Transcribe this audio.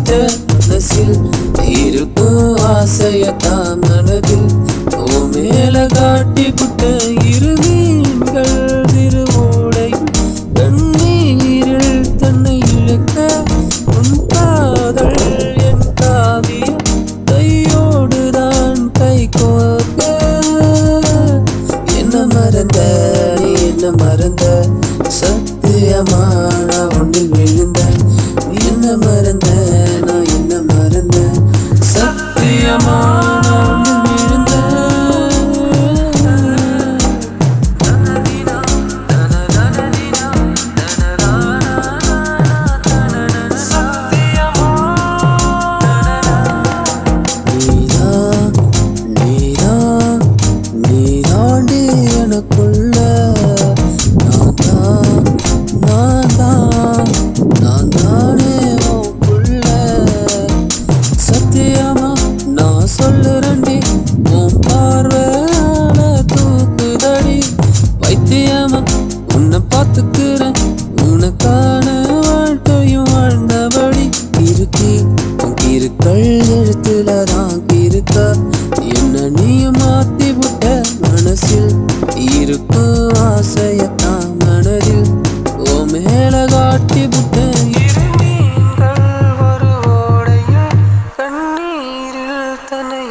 புட்ட மனசில் இருக்கும் ஆசையத்தான் மனதில் ஓ மேல காட்டி புட்ட இரு மீன்கள் திருவோடை கண்ணீரில் தன்னை இழுக்க உன் காதல் என் காவியம் கையோடுதான் கை கோர்க்க என்ன மறந்த நீ என்ன மறந்த சத்தியமான ஒன்றில் விழுந்த நீ என்ன மறந்த நான் என்ன மறந்த சத்தியமான ஒன்றில் விழுந்த நீதாண்டி எனக்குள்ள நான் தானே உன்குள்ள சத்தியமா நான் சொல்லுறேன்டி உன் பார்வையால தூக்குதடி வைத்தியமா உன்னை பார்த்துக்கிறேன் உனக்கான வாழ்க்கையும் வாழ்ந்தபடி இருக்கி இருக்கள் எழுத்துலதான் இருக்க என்ன நீயும் மாத்தி விட்ட மனசில் இருக்கும் ஆசையத்தான் மனதில் ஓ மேல காட்டி விட்ட இரு மீன்கள் ஒரு ஓடையில் கண்ணீரில் தன்னை